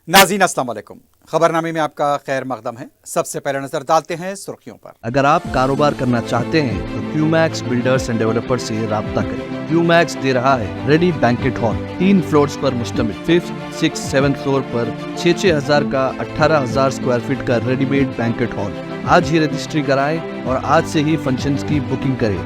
नाज़रीन अस्सलाम वालेकुम। खबरनामे में आपका खैर मकदम है। सबसे पहले नजर डालते हैं सुर्खियों पर। अगर आप कारोबार करना चाहते हैं तो क्यूमैक्स बिल्डर्स एंड डेवलपर्स से राब्ता करें। क्यूमैक्स दे रहा है रेडी बैंकेट हॉल 3 फ्लोर्स पर मुश्तमिल 5th, 6th, 7th फ्लोर पर 6,000 का 18,000 स्क्वायर फीट का रेडीमेड बैंकेट हॉल। आज ही रजिस्ट्री कराएं और आज से ही फंक्शंस की बुकिंग करें,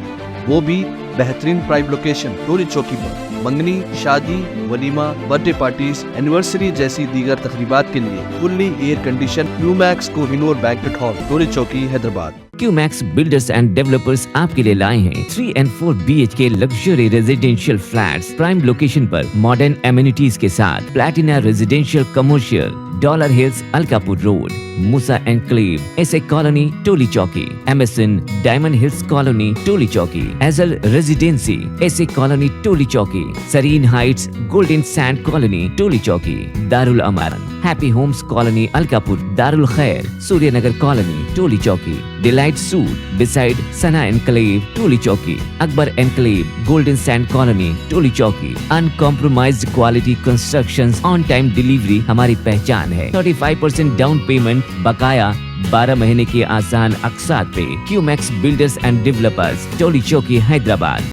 वो भी बेहतरीन प्राइम लोकेशन टोली चौकी पर। मंगनी, शादी, वलीमा, बर्थडे पार्टीज, एनिवर्सरी जैसी दीगर तकरीबात के लिए fully air condition Qmax Kohinoor banquet hall Toli Chowki Hyderabad. Qmax Builders and Developers आपके लिए लाए हैं 3 and 4 BHK luxury residential flats prime location पर मॉडर्न एमिनिटीज के साथ। Platina residential commercial, Dollar Hills, Alkapur Road, Moosa Enclave, SA Colony, Toli Chowki, MSN Diamond Hills Colony, Toli Chowki, Ajal Residency, SA Colony, Toli Chowki, Sareen Heights, Golden Sand Colony, Toli Chowki, Darul Aman, happy Homes Colony, Alkapur, Darul Khair, Suryanagar Colony, Toli Chowki, Delight Suite beside Sana Enclave, Toli Chowki, Akbar Enclave, Golden Sand Colony, Toli Chowki. Uncompromised quality constructions, on time delivery हमारी पहचान है। 35% down payment, बकाया 12 महीने के आसान अक़सात पे। QMax Builders and developers, टोली चौकी, हैदराबाद।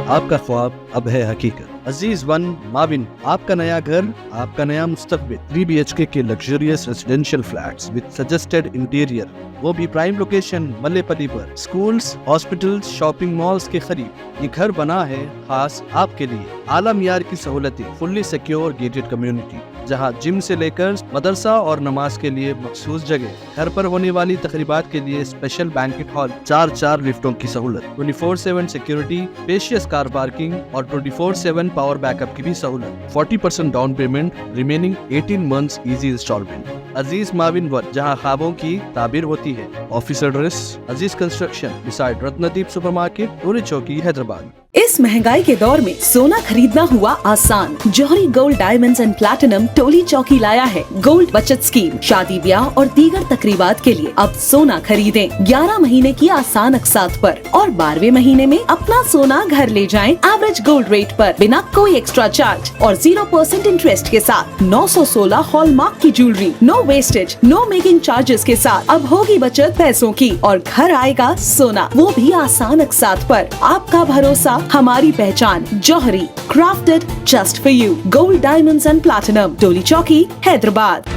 आपका ख्वाब अब है हकीकत। अजीज वन माविन, आपका नया घर, आपका नया मुस्तकबिल। 3 BHK के luxurious residential flats with suggested interior, वो भी प्राइम लोकेशन मल्लेपल्ली पर। स्कूल्स, हॉस्पिटल्स, शॉपिंग मॉल्स के करीब ये घर बना है खास आपके लिए। आला मियार की सहूलतें, फुल्ली सिक्योर गेटेड कम्युनिटी जहां जिम से लेकर मदरसा और नमाज के लिए मखसूस जगह। घर पर होने वाली तकरीबात के लिए स्पेशल बैंकेट हॉल, 4 लिफ्टों की सहूलत, 24/7 सिक्योरिटी, स्पेशियस कार पार्किंग और 24/7 पावर बैकअप की भी सहूलत। 40% down payment, remaining 18 months easy instalment. Aziz Mavin one, जहां ख्वाबों की ताबीर होती है। Office address Aziz Construction beside Ratnadeep Supermarket, Toli Chowki, Hyderabad. इस महंगाई के दौर में सोना खरीदना हुआ आसान। जौहरी gold diamonds and platinum Toli चौकी लाया है गोल्ड बचत स्कीम। शादी ब्याह और दीगर तकरीबात के लिए अब सोना खरीदें 11 महीने की आसान अक़सात पर और 12वें महीने में अपना सोना घर ले जाएं एवरेज गोल्ड रेट पर, बिना कोई एक्स्ट्रा चार्ज और 0% इंटरेस्ट के साथ। 916 हॉलमार्क की jewellery, no wastage, no making charges के साथ। अब होगी बचत पैसों की और घर आएगा सोना, वो भी आसान अक़सात पर। आपका भरोसा, हमारी पहचान। Jauhari, crafted just for you. Gold diamonds and platinum, Toli Chowki, Hyderabad.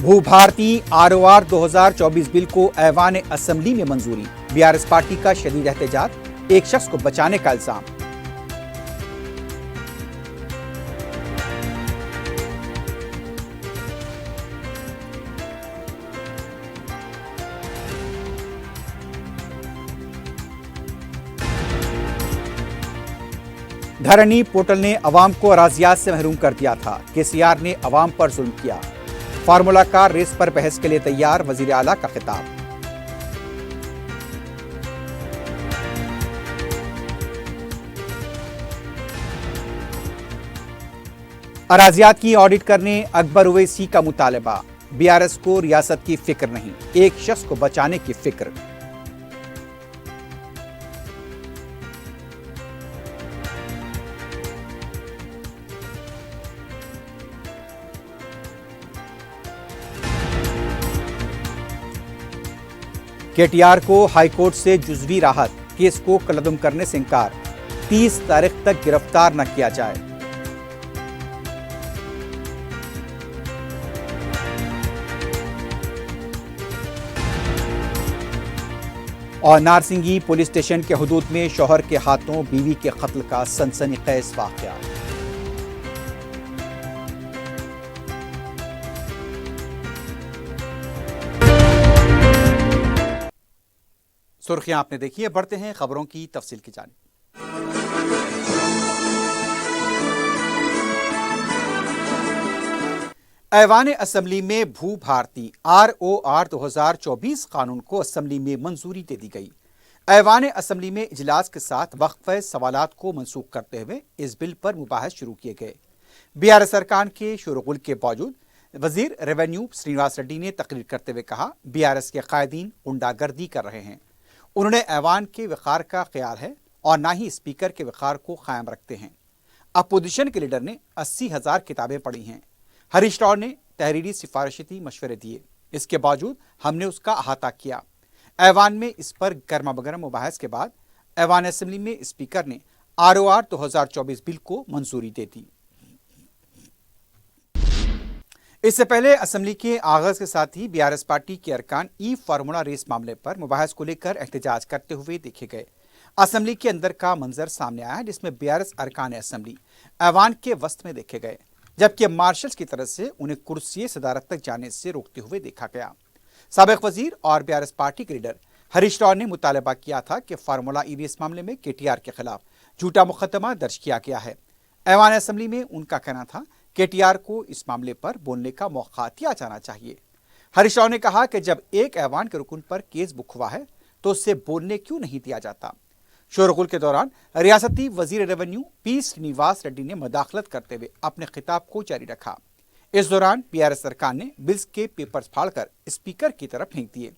भू भारती ROR 2024 बिल को ऐवान असम्बली में मंजूरी। BRS पार्टी का शदीद एहतजाज, एक शख्स को बचाने का इल्जाम। धरनी पोर्टल ने अवाम को अराजियात से महरूम कर दिया था। KCR ने अवाम पर जुल्म किया। फार्मूला कार रेस पर बहस के लिए तैयार, वजीर आला का खिताब। अराजियात की ऑडिट करने अकबर ओवैसी का मुतालबा। BRS को रियासत की फिक्र नहीं, एक शख्स को बचाने की फिक्र। KTR को हाईकोर्ट से जुज़वी राहत, केस को कलअदम करने से इनकार। 30 तारीख तक गिरफ्तार न किया जाए। और नारसिंगी पुलिस स्टेशन के हुदूद में शौहर के हाथों बीवी के कत्ल का सनसनीखेज वाक़या। सुर्खियां आपने देखी है, बढ़ते हैं खबरों की तफसील की जानिब। ऐवान असम्बली में भू भारती ROR 2024 कानून को असम्बली में मंजूरी दे दी गई। ऐवान असम्बली में इजलास के साथ वक्फे सवालात को मनसूख करते हुए इस बिल पर मुबाहस शुरू किए गए। BRS सरकार के शोरगुल के बावजूद वजीर रेवेन्यू श्रीनिवास रेड्डी ने तकरीर करते हुए कहा, BRS के कायदीन गुंडागर्दी कर रहे हैं। उन्होंने ऐवान के वक़ार का ख्याल है और ना ही स्पीकर के वक़ार को कायम रखते हैं। अपोजिशन के लीडर ने 80,000 किताबें पढ़ी हैं। हरीश राव ने तहरीरी सिफारिशती मशवरे दिए, इसके बावजूद हमने उसका अहाता किया। ऐवान में इस पर गर्मा बगरम मुबाहस के बाद ऐवान असेंबली में स्पीकर ने ROR 2024 बिल को मंजूरी दे दी। इससे पहले असेंबली के आगाज के साथ ही BRS पार्टी के अरकान ई फार्मूला रेस मामले पर मुबाहस को लेकर एहतजाज करते हुए देखे गए। असेंबली के अंदर का मंजर सामने आया, जिसमें BRS अरकान असेंबली ऐवान के वस्त में देखे गए, जबकि मार्शल्स की तरफ से उन्हें कुर्सी सदारत तक जाने से रोकते हुए देखा गया। साबिक वजीर और BRS पार्टी के लीडर हरीश राव ने मुतालबा किया था कि फार्मूला ई रेस मामले में KTR के खिलाफ झूठा मुकदमा दर्ज किया गया है। ऐवान असेंबली में उनका कहना था KTR को इस मामले पर बोलने का मौका दिया जाना चाहिए। हरीश राव ने कहा कि जब एक ऐवान के रुकन पर केस बुक हुआ है तो उससे बोलने क्यों नहीं दिया जाता। शोरगुल के दौरान रियासती वजीर रेवेन्यू P श्रीनिवास रेड्डी ने मदाखलत करते हुए अपने खिताब को जारी रखा। इस दौरान BRS सरकार ने बिल्स के पेपर्स फाड़कर स्पीकर की तरफ फेंक दिए।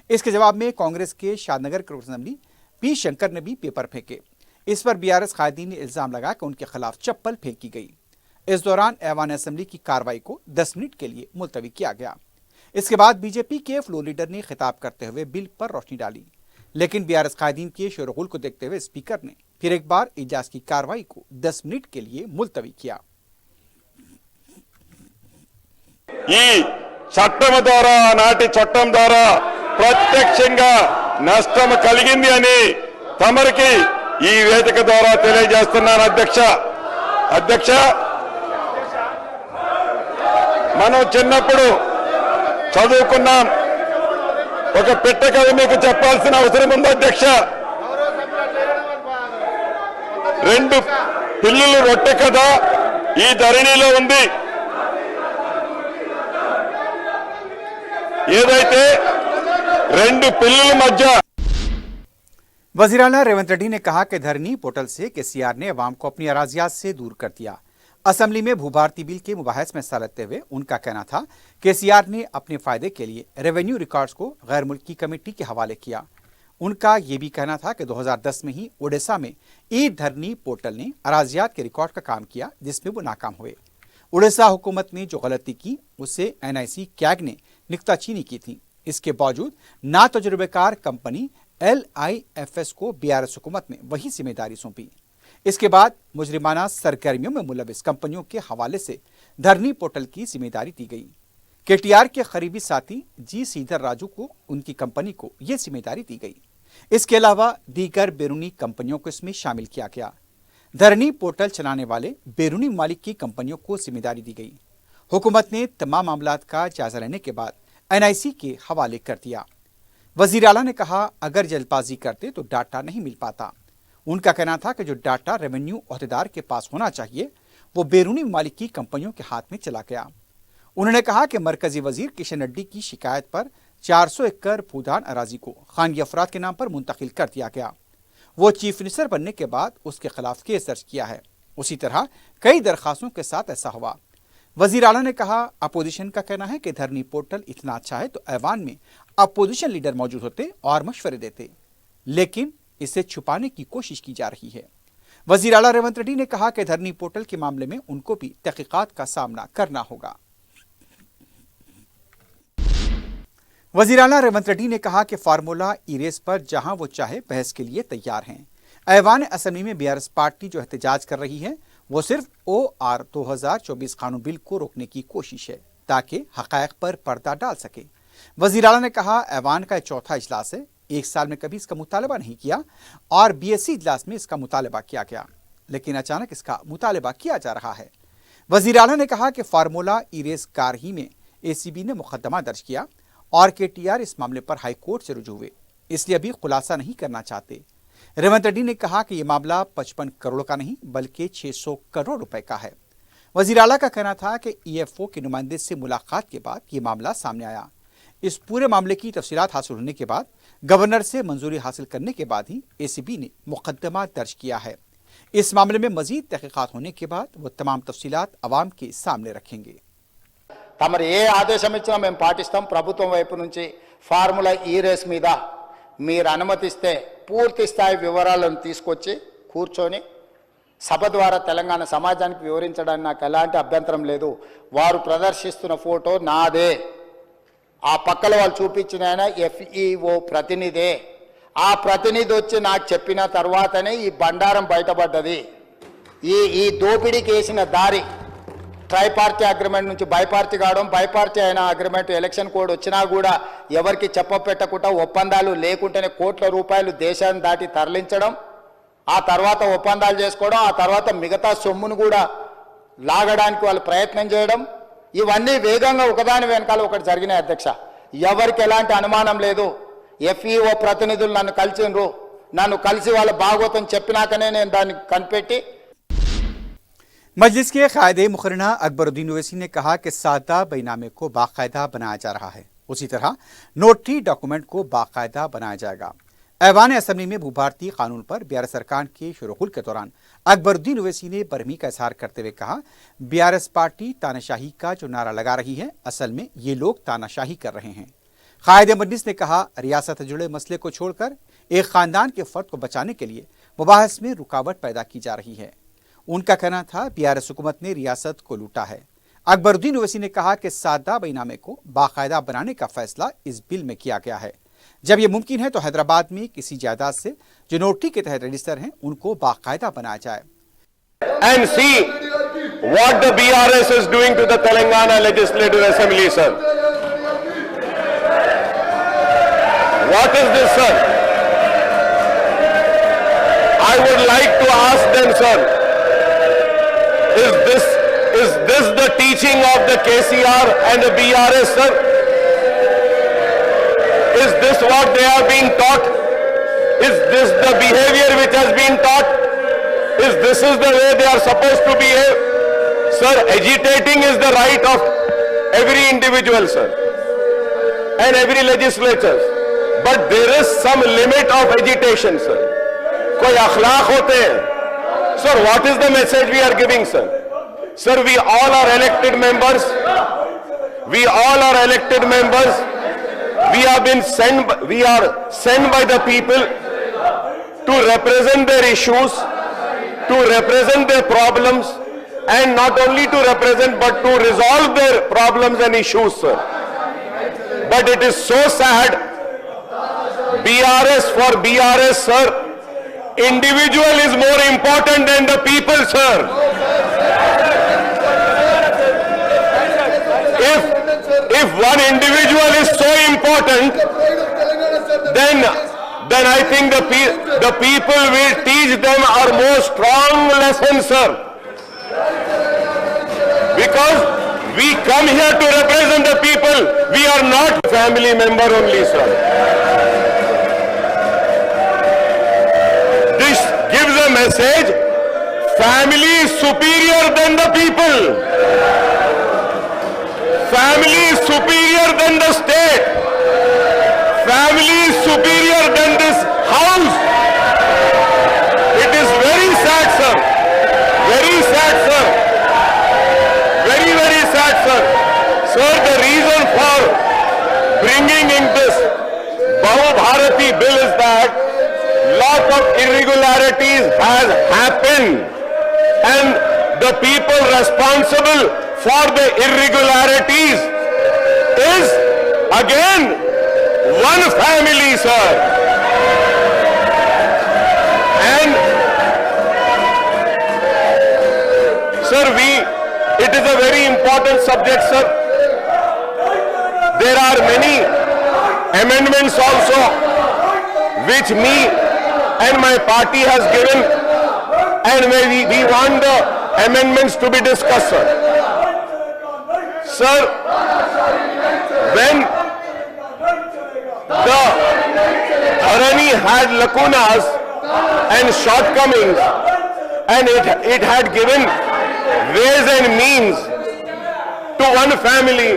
इसके जवाब में कांग्रेस के शादनगर के असेंबली P शंकर ने भी पेपर फेंके। इस पर BRS कायदीन ने इल्जाम लगाया कि उनके खिलाफ चप्पल फेंकी गई। इस दौरान ऐवान असेंबली की कार्रवाई को 10 मिनट के लिए मुलतवी किया गया। इसके बाद बीजेपी के फ्लोर लीडर ने खिताब करते हुए बिल पर रोशनी डाली, लेकिन BRS कायदीन के शोरगुल को देखते हुए स्पीकर ने फिर एक बार इजलास की कार्रवाई को 10 मिनट के लिए मुलतवी किया। ఈ చట్టం ద్వారా నాటి చట్టం ద్వారా ప్రత్యక్షంగా నష్టం కలిగింది అని తమరికి ఈ వేదిక ద్వారా తెలియజేస్తున్నాను అధ్యక్ష మనం చిన్నప్పుడు చదువుకున్నాం, ఒక పిట్ట కథ మీకు చెప్పాల్సిన అవసరం ఉంది అధ్యక్ష। రెండు పిల్లులు రొట్టె కథ ఈ ధరణిలో ఉంది। ఏదైతే రెండు పిల్లుల మధ్య वजीर आला रेवंत रेड्डी ने कहा कि धरनी पोर्टल से KCR ने अवाम को अपनी अराजियात से दूर कर दिया। असेंबली में भूभारती बिल के मुबाहस में हिस्सा लेते हुए उनका कहना था KCR ने अपने फायदे के लिए रेवेन्यू रिकॉर्ड्स को गैर मुल्की कमेटी के हवाले किया। उनका ये भी कहना था कि 2010 में ही ओडिशा में ई धरनी पोर्टल ने अराजियात के रिकॉर्ड का काम किया, जिसमें वो नाकाम हुए। उड़ीसा हुकूमत ने जो गलती की उसे NIC कैग ने नुक्ताचीनी की थी। इसके बावजूद ना तजुर्बेकार कंपनी LIFS को BRS हुकूमत ने वही जिम्मेदारी सौंपी। इसके बाद मुजरिमाना सरगर्मियों में मुलविस कंपनियों के हवाले से धरनी पोर्टल की जिम्मेदारी दी गई। KTR के करीबी साथी G श्रीधर राजू को उनकी कंपनी को यह जिम्मेदारी दी गई। इसके अलावा दीगर बैरूनी कंपनियों को इसमें शामिल किया गया। धरनी पोर्टल चलाने वाले बैरूनी मालिक की कंपनियों को जिम्मेदारी दी गई। हुकूमत ने तमाम मामलात का जायजा लेने के बाद NIC के हवाले कर दिया। वजीर आला ने कहा, अगर जल्दबाजी करते तो डाटा नहीं मिल पाता। उनका कहना था कि जो डाटा रेवेन्यू अहदेदार के पास होना चाहिए वो बैरूनी मालिक की कंपनियों के हाथ में चला गया। उन्होंने कहा कि मरकजी वजीर किशन रेड्डी की शिकायत पर 400 एकड़ भूदान अराजी को खानगी अफराद के नाम पर मुंतकिल कर दिया गया। वो चीफ मिनिस्टर बनने के बाद उसके खिलाफ केस दर्ज किया है। उसी तरह कई दरखास्तों के साथ ऐसा हुआ। वजीर आला ने कहा, अपोजिशन का कहना है कि धरनी पोर्टल इतना अच्छा है तो ऐवान में अपोजिशन लीडर मौजूद होते और मशवरे देते, लेकिन इसे छुपाने की कोशिश की जा रही है। वजीर आला रेवंत रेड्डी ने कहा कि धरनी पोर्टल के मामले में उनको भी तहकीकात का सामना करना होगा। वजीर आला रेवंत रेड्डी ने कहा कि फार्मूला ई रेस पर जहां वो चाहे बहस के लिए तैयार हैं। ऐवान असेंबली में BRS पार्टी जो एहतजाज कर रही है वो सिर्फ OR 2024 कानून बिल को रोकने की कोशिश है ताकि हकायक पर पर्दा डाल सके। वजीर आला ने कहा, ऐवान का चौथा इजलास है, एक साल में कभी इसका मुतालबा नहीं किया और BSc इजलास में इसका मुतालबा किया गया, लेकिन अचानक इसका मुतालबा किया जा रहा है। वजीर आला ने कहा कि फार्मूला ई रेस कारही में ACB ने मुकदमा दर्ज किया और KTR इस मामले पर हाई कोर्ट से रुजू हुए, इसलिए अभी खुलासा नहीं करना चाहते। रेवंत रेड्डी ने कहा कि यह मामला 55 करोड़ का नहीं बल्कि 600 करोड़ रुपए का है। वजीर आला का कहना था कि EFO के नुमाइंदे से मुलाकात के बाद ये मामला सामने आया। इस पूरे मामले की तफसीलात हासिल होने के बाद गवर्नर से मंजूरी हासिल करने के बाद ही ACB ने मुकदमा दर्ज किया है। इस मामले में मजीद तहकीकात होने के बाद वो तमाम तफसीलात अवाम के सामने रखेंगे। తమరు ఏ ఆదేశం ఇచ్చినా మేము పాటిస్తాం। ప్రభుత్వం వైపు నుంచి ఫార్ములా ఈ రేస్ మీద మీరు అనుమతిస్తే పూర్తి స్థాయి వివరాలను తీసుకొచ్చి కూర్చొని సభ ద్వారా తెలంగాణ సమాజానికి వివరించడానికి నాకు ఎలాంటి అభ్యంతరం లేదు. వారు ప్రదర్శిస్తున్న ఫోటో నాదే, ఆ పక్కల వాళ్ళు చూపించిన ఆయన FEO ప్రతినిధే. ఆ ప్రతినిధి వచ్చి నాకు చెప్పిన తర్వాతనే ఈ బండారం బయటపడ్డది. ఈ దోపిడీకి వేసిన దారి ట్రైపార్టీ అగ్రిమెంట్ నుంచి బైపార్టీ కావడం, బైపార్టీ అయిన అగ్రిమెంట్ ఎలక్షన్ కోడ్ వచ్చినా కూడా ఎవరికి చెప్పపెట్టకుండా ఒప్పందాలు లేకుండానే కోట్ల రూపాయలు దేశాన్ని దాటి తరలించడం, ఆ తర్వాత ఒప్పందాలు చేసుకోవడం, ఆ తర్వాత మిగతా సొమ్మును కూడా లాగడానికి వాళ్ళు ప్రయత్నం చేయడం, ఇవన్నీ వేగంగా ఒకదాని వెనకాల ఒకటి జరిగినాయి అధ్యక్ష. ఎవరికి ఎలాంటి అనుమానం లేదు. FEO ప్రతినిధులు నన్ను కలిసిండ్రు, నన్ను కలిసి వాళ్ళ భాగవతం చెప్పినాకనే నేను దాన్ని కనిపెట్టి. मजलिस के कायदे मुकर्रना अकबरुद्दीन ओवैसी ने कहा कि सादा बैनामे को बाकायदा बनाया जा रहा है, उसी तरह नोटरी डॉक्यूमेंट को बाकायदा बनाया जाएगा। ऐवान असम्बली में भूभारती कानून पर BRS सरकार के शुरुगुल के दौरान अकबरुद्दीन ओवैसी ने बरहमी का इजहार करते हुए कहा, BRS पार्टी तानाशाही का जो नारा लगा रही है, असल में ये लोग तानाशाही कर रहे हैं। कायदे मजलिस ने कहा, रियासत से जुड़े मसले को छोड़कर एक खानदान के फर्द को बचाने के लिए मुबाहस में रुकावट पैदा की जा रही है। उनका कहना था, BRS हुकूमत ने रियासत को लूटा है। अकबरुद्दीन ओवैसी ने कहा कि सादा बैनामे को बाकायदा बनाने का फैसला इस बिल में किया गया है। जब ये मुमकिन है तो हैदराबाद में किसी जायदाद से जो नोटरी के तहत रजिस्टर हैं, उनको बाकायदा बनाया जाए। And see what the BRS is doing to the Telangana Legislative Assembly, sir. What is this, sir? I would like to ask them, sir, is this the teaching of the KCR and the BRS, sir? Is this what they are being taught? Is this the behavior which has been taught? This is the way they are supposed to behave? Sir, agitating is the right of every individual, sir, and every legislature. But there is some limit of agitation, sir. Koi akhlaq hote hain. Sir, what is the message we are giving, sir? Sir, we all are elected members. We all are elected members. We are sent by the people to represent their issues, to represent their problems, and not only to represent but to resolve their problems and issues, sir. But it is so sad, for BRS, sir, individual is more important than the people, sir. If one individual is so important, then I think the people will teach them our more strong lesson, sir. Because we come here to represent the people. We are not family member only, sir. This gives a message, family is superior than the people. Family is superior than the state. Family is superior than this house. It is very sad, sir. Very sad, sir. Very, very sad, sir. Sir, the reason for bringing in this Bahu Bharati bill is that lot of irregularities has happened, and the people responsible for the irregularities is again one family, sir. And sir, it is a very important subject, sir. There are many amendments also which me and my party has given, and we want the amendments to be discussed, sir. Sir, when the Dharani had lacunas and shortcomings, and it had given ways and means to one family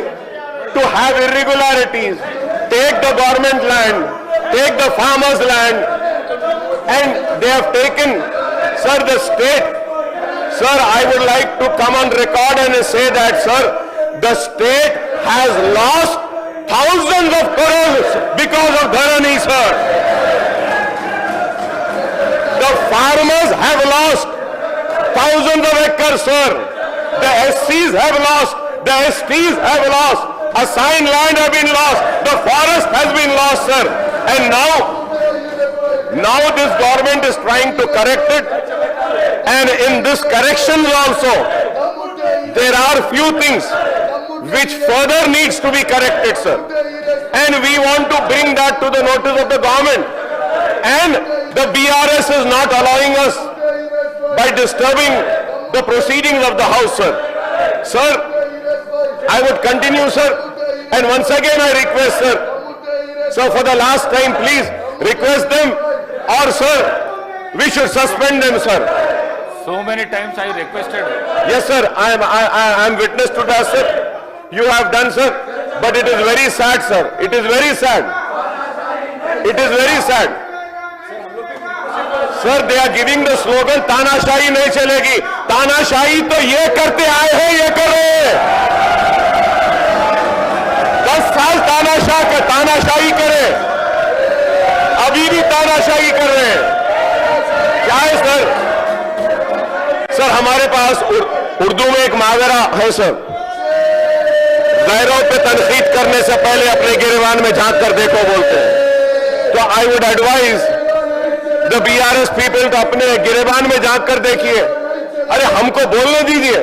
to have irregularities, take the government land, take the farmers' land, and they have taken, sir, the state. Sir, I would like to come on record and say that, sir, the state has lost thousands of crores because of Dharani, sir. The farmers have lost thousands of acres, sir. The SCs have lost, the STs have lost, assigned land have been lost, the forest has been lost, sir. And now this government is trying to correct it. And in this corrections also, there are few things which further needs to be corrected, sir. And we want to bring that to the notice of the government. And the BRS is not allowing us by disturbing the proceedings of the House, sir. Sir, I would continue, sir. And once again I request, sir, for the last time, please request them, or sir, we should suspend them, sir. So many times I requested. Yes, sir, I am witness to that, sir. You have done, sir. But it is very sad, sir. It is very sad. It is very sad. Sir, they are giving the slogan, तानाशाही नहीं चलेगी. तानाशाही तो ये करते आए हैं, ये करो. 10 साल तानाशाही करे. अभी भी तानाशाही कर रहे हैं. क्या है, सर? सर, हमारे पास उर्दू में एक मुहावरा है, सर. गैरों पे तनकीद करने से पहले अपने गिरेबान में झांक कर देखो बोलते हैं. तो I would advise the BRS people को अपने गिरेबान में झांक कर देखिए. अरे हमको बोलने दीजिए.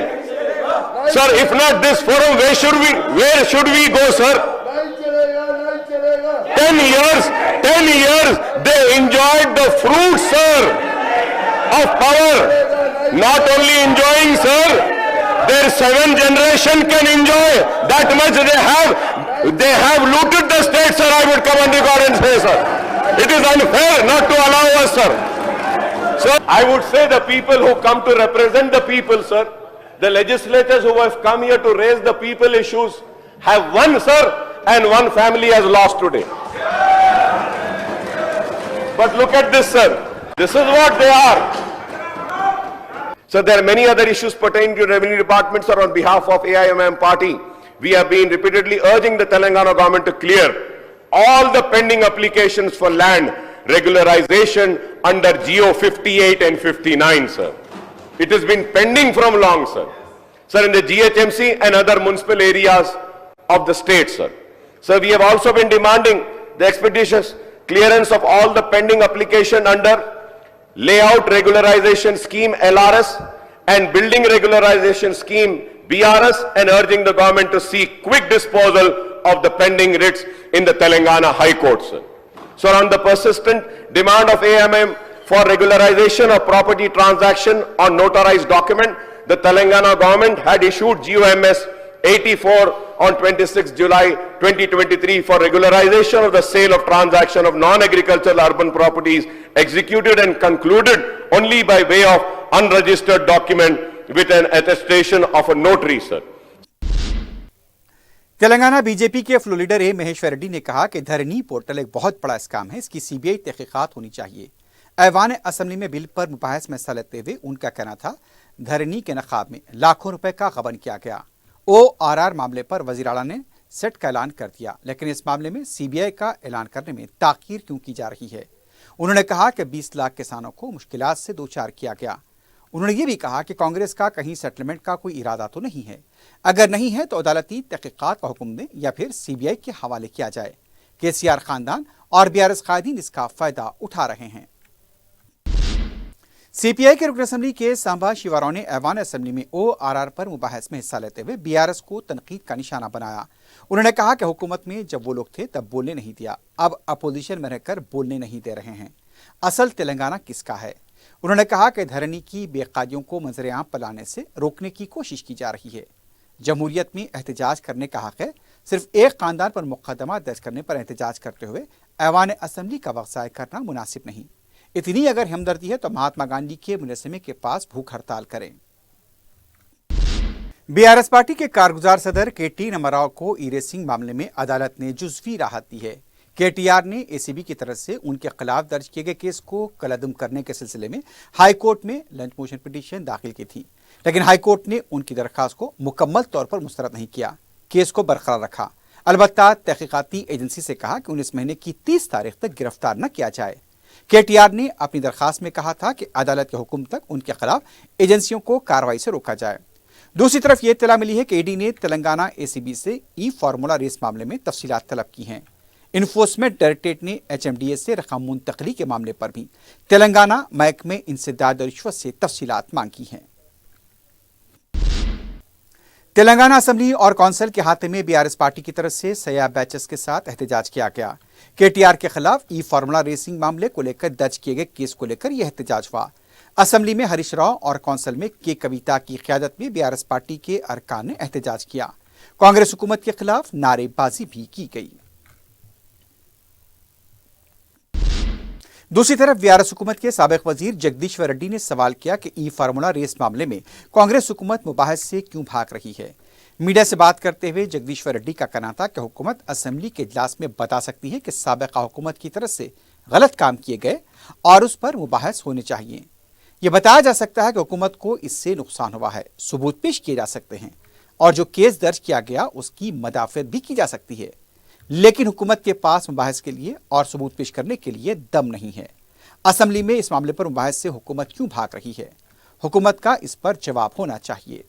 Sir, if not this forum, where should we go, sir? 10 years they enjoyed the fruits, sir, of power. Not only enjoying, sir, their 7th generation can enjoy that much. They have looted the state, sir. I would come on record and say, sir, it is unfair not to allow us, sir. Sir, I would say the people who come to represent the people, sir, the legislators who have come here to raise the people issues have won, sir, and one family has lost today. But look at this, sir. This is what they are. So there are many other issues pertaining to revenue department, sir. On behalf of AIMM party, we have been repeatedly urging the Telangana government to clear all the pending applications for land regularization under GO 58 and 59, sir. It has been pending from long, sir. Sir, in the GHMC and other municipal areas of the state, sir. Sir, we have also been demanding the expeditious clearance of all the pending application under Layout Regularization Scheme LRS and Building Regularization Scheme BRS, and urging the government to seek quick disposal of the pending writs in the Telangana High Court, sir. So on the persistent demand of AIMM for regularization of property transaction on notarized document, the Telangana government had issued GOMS 84 on 26 July 2023 for regularization of the sale of transaction of non-agricultural urban properties executed and concluded only by way of unregistered document with an attestation of a notary, sir. Telangana BJP के floor leader A Maheshwar Reddy ने कहा कि धरनी portal एक बहुत बड़ा scam है, इसकी CBI तहकीकात होनी चाहिए। ऐवान असम्बली में बिल पर मुबाहिस में हिस्सा लेते हुए उनका कहना था, धरनी के नकाब में लाखों रुपए का गबन किया गया। ORR मामले पर वजीर आला ने सेट का ऐलान कर दिया, लेकिन इस मामले में सीबीआई का ऐलान करने में ताकीर क्यों की जा रही है। उन्होंने कहा कि 20 लाख किसानों को मुश्किलात से दो चार किया गया। उन्होंने ये भी कहा कि कांग्रेस का कहीं सेटलमेंट का कोई इरादा तो नहीं है, अगर नहीं है तो अदालती तहकीकात का हुक्म दें या फिर सीबीआई के हवाले किया जाए। केसीआर खानदान और BRS कायदीन इसका फायदा उठा रहे हैं। सीपीआई के रुकन असम्बली के सांबा शिवाराव ने ऐवान असम्बली में ORR पर मुबाहिस में हिस्सा लेते हुए BRS को तनकीद का निशाना बनाया। उन्होंने कहा कि हुकूमत में जब वो लोग थे तब बोलने नहीं दिया, अब अपोजिशन में रहकर बोलने नहीं दे रहे हैं। असल तेलंगाना किसका है? उन्होंने कहा कि धरनी की बेकायदियों को मंजर-ए-आम पर लाने से रोकने की कोशिश की जा रही है। जमहूरियत में एहतजाज करने का हक है, सिर्फ एक खानदान पर मुकदमा दर्ज करने पर एहतजाज करते हुए ऐवान असम्बली का वक्त ज़ाय करना मुनासिब नहीं। इतनी अगर हमदर्दी है तो महात्मा गांधी के मुजस्समे के पास भूख हड़ताल करें। BRS पार्टी के कारगुजार सदर KT नमराव को ई-रेसिंग मामले में अदालत ने जुज़वी राहत दी है। KTR ने ACB की तरफ से उनके खिलाफ दर्ज किए गए केस को कलअदम करने के सिलसिले में हाई कोर्ट में लंच मोशन पिटीशन दाखिल की थी, लेकिन हाई कोर्ट ने उनकी दरख्वास्त को मुकम्मल तौर पर मुस्तरद नहीं किया, केस को बरकरार रखा। अलबत्ता तहकीकाती एजेंसी से कहा कि 19 महीने की 30 तारीख तक गिरफ्तार न किया जाए। KTR ने अपनी दरखास्त में कहा था कि अदालत के हुक्म तक उनके खिलाफ एजेंसियों को कार्रवाई से रोका जाए। दूसरी तरफ ये इत्तला मिली है कि ईडी ने तेलंगाना ACB से फार्मूला रेस मामले में तफसीलात तलब की हैं। इन्फोर्समेंट डायरेक्टरेट ने HMDA से रकम मुंतकली के मामले पर भी तेलंगाना महकमे इंसदाद और रिश्वत से तफसीलात मांगी हैं। तेलंगाना असेंबली और कौंसिल के हाथे में BRS पार्टी की तरफ से सयाह बैचेस के साथ एहतजाज किया गया। KTR के खिलाफ फार्मूला रेसिंग मामले को लेकर दर्ज किए गए केस को लेकर यह एहतजाज हुआ। असेंबली में हरीश राव और कौंसिल में के कविता की क़यादत में BRS पार्टी के अरकान ने एहतजाज किया। कांग्रेस हुकूमत के खिलाफ नारेबाजी भी की गई। दूसरी तरफ BRS हुकूमत के साबिक वजीर जगदीश्वर रेड्डी ने सवाल किया कि फार्मूला रेस मामले में कांग्रेस हुकूमत मुबाहस से क्यों भाग रही है। मीडिया से बात करते हुए जगदीश्वर रेड्डी का कहना था कि हुकूमत असेंबली के इजलास में बता सकती है कि साबिका हुकूमत की तरफ से गलत काम किए गए और उस पर मुबाहस होने चाहिए। यह बताया जा सकता है कि हुकूमत को इससे नुकसान हुआ है, सबूत पेश किए जा सकते हैं और जो केस दर्ज किया गया उसकी मदाफत भी की जा सकती है, लेकिन हुकूमत के पास मुबाहस के लिए और सबूत पेश करने के लिए दम नहीं है। असेंबली में इस मामले पर मुबाहस से हुकूमत क्यों भाग रही है, हुकूमत का इस पर जवाब होना चाहिए।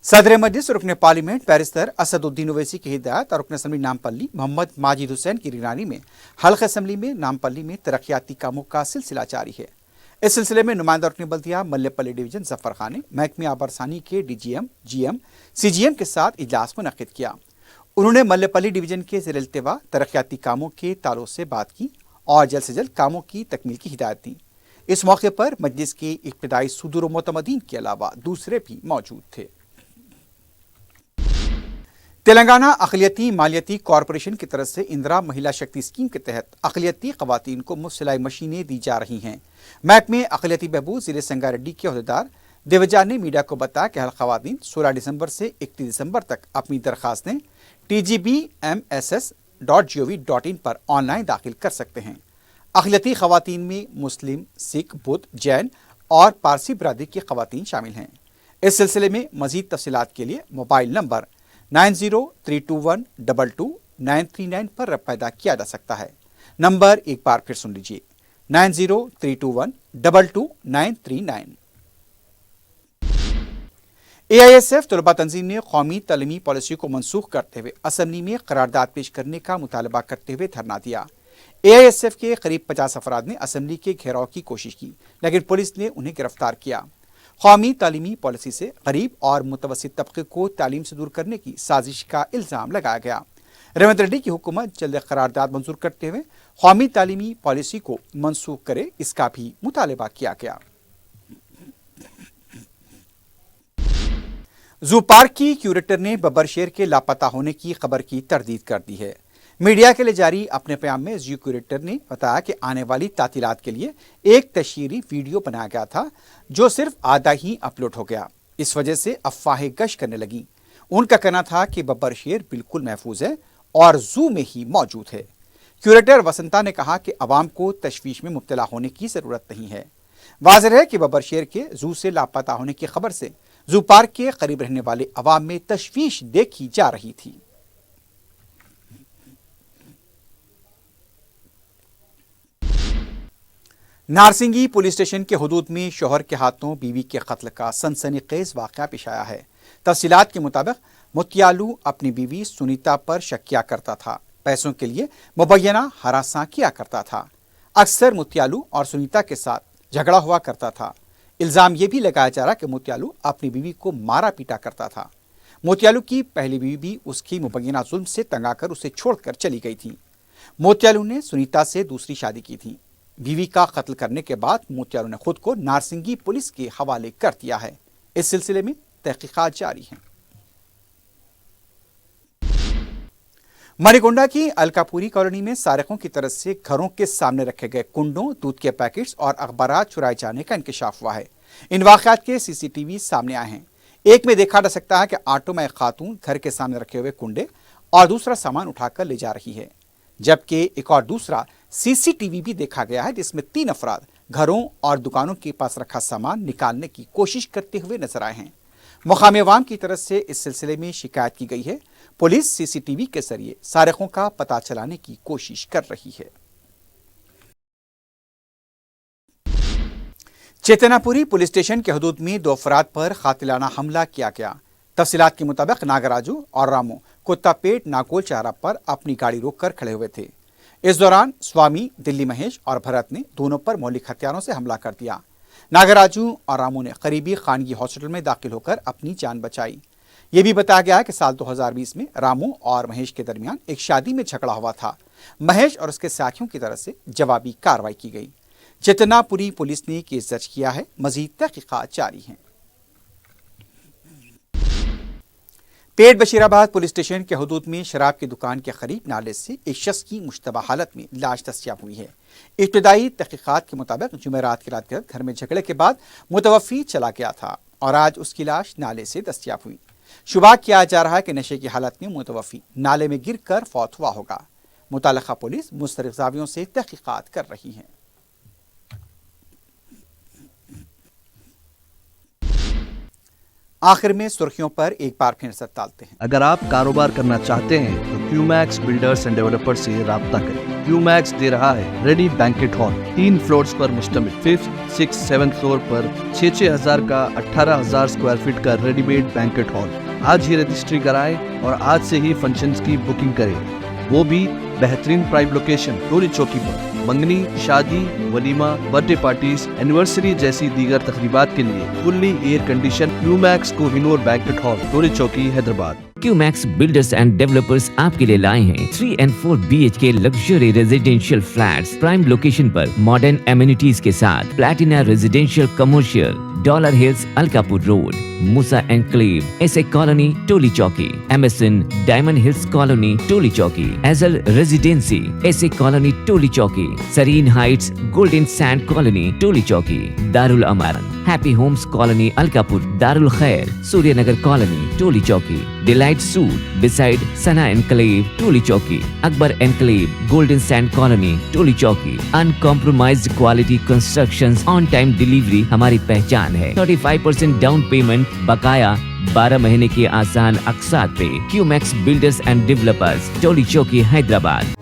सदर मजलिस रुकन पार्लियामेंट बैरिस्टर असदुद्दीन ओवैसी की हिदायत और रुकन असेंबली नामपल्ली मोहम्मद माजिद हुसैन की निगरानी में हल्का असेंबली में नामपल्ली में तरक्याती कामों का सिलसिला जारी है। इस सिलसिले में नुमाइंदा रुकन बल्दिया मल्लेपल्ली डिवीजन जफर खान ने महकमे आबरसानी के DGM, GM, CGM के साथ इजलास मुनक्किद किया। उन्होंने मल्लेपल्ली डिवीजन के ज़ेर इल्तिवा तरक्याती कामों के ताल्लुक से बात की और जल्द से जल्द कामों की तकमील की हिदायत दी। इस मौके पर मजलिस के इब्तिदाई सदूर व मोतमदीन के अलावा दूसरे भी मौजूद थे। तेलंगाना अक़लियती मालियती कॉरपोरेशन की तरफ से इंदिरा महिला शक्ति स्कीम के तहत अक़लियती ख़वातीन को मुफ्त सिलाई मशीनें दी जा रही हैं। महकमे अक़लियती बहबूद ज़िले संगारेड्डी के अहदेदार देवजा ने मीडिया को बताया कि हर ख़वातीन 16 दिसंबर से 31 दिसंबर तक अपनी दरखास्तें tgbmss.gov.in पर ऑनलाइन दाखिल कर सकते हैं। अक़लियती ख़वातीन में मुस्लिम, सिख, बुद्ध, जैन और पारसी बरादरी की ख़वातीन शामिल हैं। इस सिलसिले में मज़ीद तफ़सीलात के लिए मोबाइल नंबर 9032122939 पर रब्ता पैदा किया जा सकता है। नंबर एक बार फिर सुन लीजिए, 9032122939। AISF तलबा तंजीम ने कौमी तलीमी पॉलिसी को मनसूख करते हुए असेंबली में करारदाद पेश करने का मुतालबा करते हुए धरना दिया। AISF के करीब 50 अफराद ने असेंबली के घेराव की कोशिश की, लेकिन पुलिस ने उन्हें गिरफ्तार किया। कौमी तालीमी पॉलिसी से गरीब और मुतवस्सित तबके को तालीम से दूर करने की साजिश का इल्ज़ाम लगाया गया। रेवंत रेड्डी की हुकूमत जल्द करारदाद मंजूर करते हुए कौमी तालीमी पॉलिसी को मनसूख करे, इसका भी मुतालबा किया गया। जू पार्क की क्यूरेटर ने बब्बर शेर के लापता होने की खबर की तरदीद कर दी है। मीडिया के लिए जारी अपने बयान में जू क्यूरेटर ने बताया कि आने वाली तातीलात के लिए एक तशहीरी वीडियो बनाया गया था जो सिर्फ आधा ही अपलोड हो गया। इस वजह से अफवाहें गश करने लगी। उनका कहना था कि बब्बर शेर बिल्कुल महफूज है और जू में ही मौजूद है। क्यूरेटर वसंता ने कहा कि अवाम को तशवीश में मुब्तला होने की ज़रूरत नहीं है। वाज़ेह है कि बब्बर शेर के जू से लापता होने की खबर से जू पार्क के करीब रहने वाले अवाम में तशवीश देखी जा रही थी। नारसिंगी पुलिस स्टेशन के हुदूद में शौहर के हाथों बीवी के कत्ल का सनसनीखेज वाक़या पेश आया है। तफसीलात के मुताबिक मुत्यालू अपनी बीवी सुनीता पर शक किया करता था, पैसों के लिए मुबैना हरासा किया करता था। अक्सर मुत्यालू और सुनीता के साथ झगड़ा हुआ करता था। इल्ज़ाम यह भी लगाया जा रहा कि मुत्यालू अपनी बीवी को मारा पीटा करता था। मुत्यालू की पहली बीवी भी उसकी मुबैना जुल्म से तंग आकर उसे छोड़कर चली गई थी। मुत्यालू ने सुनीता से दूसरी शादी की थी। बीवी का कत्ल करने के बाद मुत्यालू ने खुद को नारसिंगी पुलिस के हवाले कर दिया है। इस सिलसिले में तहकीकात जारी हैं। मणिकोंडा की अलकापुरी कॉलोनी में सारिकों की तरफ से घरों के सामने रखे गए कुंडों, दूध के पैकेट्स और अखबारात चुराए जाने का इंकशाफ हुआ है। इन वाक़यात के CCTV सामने आए हैं। एक में देखा जा सकता है कि ऑटो में एक खातून घर के सामने रखे हुए कुंडे और दूसरा सामान उठाकर ले जा रही है, जबकि एक और दूसरा CCTV भी देखा गया है जिसमें 3 अफराद घरों और दुकानों के पास रखा सामान निकालने की कोशिश करते हुए नजर आए हैं। मुकामी अवाम की तरफ से इस सिलसिले में शिकायत की गई है। पुलिस CCTV के जरिए सारिकों का पता चलाने की कोशिश कर रही है। चेतनापुरी पुलिस स्टेशन के हदूद में 2 अफराद पर कातिलाना हमला किया गया। तफसीलात के मुताबिक नागराजू और रामू कुत्तापेट नाकोल चारा पर अपनी गाड़ी रोककर खड़े हुए थे। इस दौरान स्वामी, दिल्ली महेश और भरत ने दोनों पर मौलिक हथियारों से हमला कर दिया। नागराजू और रामू ने करीबी खानगी हॉस्पिटल में दाखिल होकर अपनी जान बचाई। ये भी बताया गया है कि साल 2020 में रामू और महेश के दरमियान एक शादी में झगड़ा हुआ था। महेश और उसके साथियों की तरफ से जवाबी कार्रवाई की गई। चेतनापुरी पुलिस ने केस दर्ज किया है। मजीद तहकीकात जारी हैं। पेट बशीराबाद पुलिस स्टेशन के हदूद में शराब की दुकान के करीब नाले से एक शख्स की मुश्तबा हालत में लाश दस्तयाब हुई है। इब्तदाई तहकीकात के मुताबिक जुमेरात की रात घर में झगड़े के बाद मुतवफ़ी चला गया था और आज उसकी लाश नाले से दस्तयाब हुई। शुबा किया जा रहा है कि नशे की हालत में मुतवफ़ी नाले में गिरकर फौत हुआ होगा। मुतल्लिक़ा पुलिस मुस्तरिक़ ज़ावियों से तहकीकात कर रही है। आखिर में सुर्खियों पर एक बार फिर नजर डालते हैं। अगर आप कारोबार करना चाहते हैं तो क्यूमैक्स बिल्डर्स एंड डेवलपर्स से राब्ता करें। क्यूमैक्स दे रहा है रेडी बैंकेट हॉल 3 फ्लोर्स पर मुश्तमिल। 5th, 6th, 7th फ्लोर पर 6-6 हजार का 18,000 स्क्वायर फीट का रेडीमेड बैंकेट हॉल। आज ही रजिस्ट्री कराएं और आज से ही फंक्शंस की बुकिंग करें, वो भी बेहतरीन प्राइम लोकेशन टोली चौकी पर। मंगनी, शादी, वलीमा, बर्थडे पार्टीज, एनिवर्सरी जैसी दीगर तकरीबात के लिए fully air condition Qmax Kohinoor banquet hall Toli Chowki Hyderabad. Qmax Builders and Developers आपके लिए लाए हैं 3 and 4 BHK luxury residential flats prime location पर मॉडर्न एमिनिटीज के साथ। Platina residential commercial, Dollar Hills, Alkapur Road, Moosa Enclave, SA Colony, Toli Chowki, MSN Diamond Hills Colony, Toli Chowki, Ajal Residency, SA Colony, Toli Chowki, Sareen Heights, Golden Sand Colony, Toli Chowki, Darul Aman, happy Homes Colony, Alkapur, Darul Khair, Suryanagar Colony, Toli Chowki, Delight Suite beside Sana Enclave, Toli Chowki, Akbar Enclave, Golden Sand Colony, Toli Chowki. Uncompromised quality constructions, on time delivery हमारी पहचान है। 35% down payment, बकाया 12 महीने की आसान अक़सात पे। QMax Builders and developers, टोली चौकी, हैदराबाद।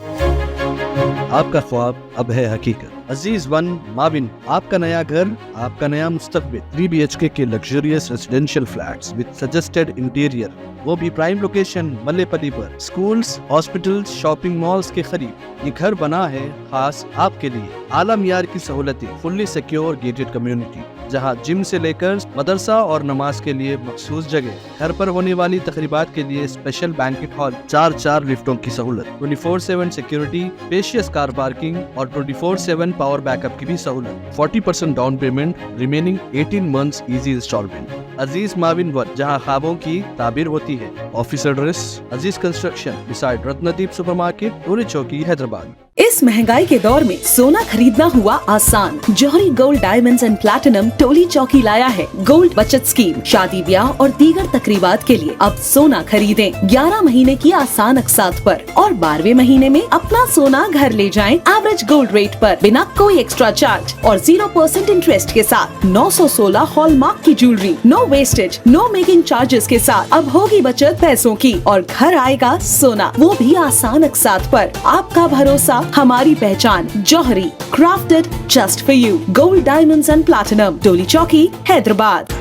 आपका ख्वाब अब है हकीकत। अजीज वन माविन, आपका नया घर, आपका नया मुस्तकबिल। 3 BHK के luxurious residential flats with suggested interior, वो भी प्राइम लोकेशन मल्लेपल्ली पर। स्कूल्स, हॉस्पिटल्स, शॉपिंग मॉल्स के करीब ये घर बना है खास आपके लिए। आला मियार की सहूलतें, फुल्ली सिक्योर गेटेड कम्युनिटी जहां जिम से लेकर मदरसा और नमाज के लिए मखसूस जगह। घर पर होने वाली तकरीबात के लिए स्पेशल बैंकेट हॉल, 4 लिफ्टों की सहूलत, 24/7 सिक्योरिटी, स्पेशियस कार पार्किंग और 24/7 पावर बैकअप की भी सहूलत। 40% down payment, remaining 18 months easy instalment. Aziz Mavin one, जहां ख्वाबों की ताबीर होती है। Office address Aziz Construction beside Ratnadeep Supermarket, Toli Chowki, Hyderabad. इस महंगाई के दौर में सोना खरीदना हुआ आसान। जौहरी gold diamonds and platinum Toli चौकी लाया है गोल्ड बचत स्कीम। शादी, ब्याह और दीगर तकरीबात के लिए अब सोना खरीदें 11 महीने की आसान अक़सात पर और 12वें महीने में अपना सोना घर ले जाएं एवरेज गोल्ड रेट पर, बिना कोई एक्स्ट्रा चार्ज और 0% इंटरेस्ट के साथ। 916 हॉलमार्क की jewellery, no wastage, no making charges के साथ। अब होगी बचत पैसों की और घर आएगा सोना, वो भी आसान अक़सात पर। आपका भरोसा, हमारी पहचान। Jauhari, crafted just for you. Gold diamonds and platinum, Toli Chowki, Hyderabad.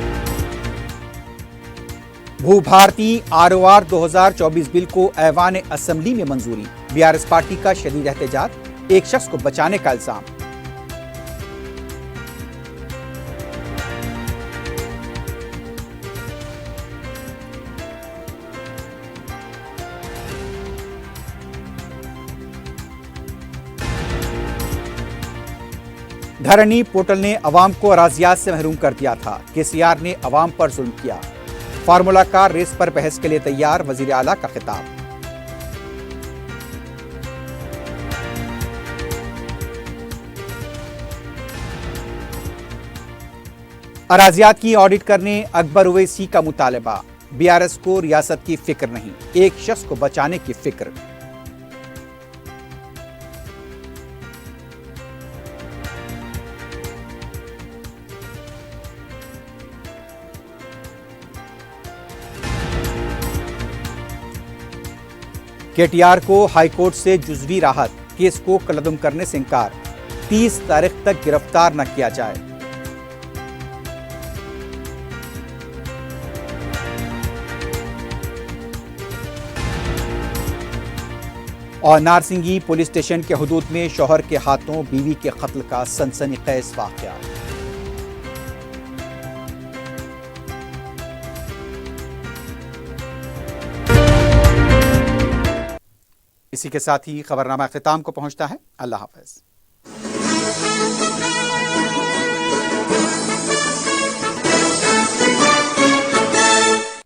भू भारती ROR 2024 बिल को ऐवान असेंबली में मंजूरी। BRS पार्टी का शदीद एहतजाज, एक शख्स को बचाने का इल्जाम। धरनी पोर्टल ने अवाम को अराजियात से महरूम कर दिया था। KCR ने अवाम पर जुल्म किया। फार्मूला कार रेस पर बहस के लिए तैयार, वजीर आला का खिताब। अराजियात की ऑडिट करने अकबर ओवैसी का मुतालबा। BRS को रियासत की फिक्र नहीं, एक शख्स को बचाने की फिक्र। KTR को हाईकोर्ट से जुज़वी राहत, केस को कलअदम करने से इनकार। 30 तारीख तक गिरफ्तार न किया जाए। اور نارسنگی پولیس اسٹیشن کے حدود میں شوہر کے ہاتھوں بیوی کے قتل کا سنسنی خیز واقعہ۔ اسی کے ساتھ ہی خبرنامہ اختتام کو پہنچتا ہے۔ اللہ حافظ۔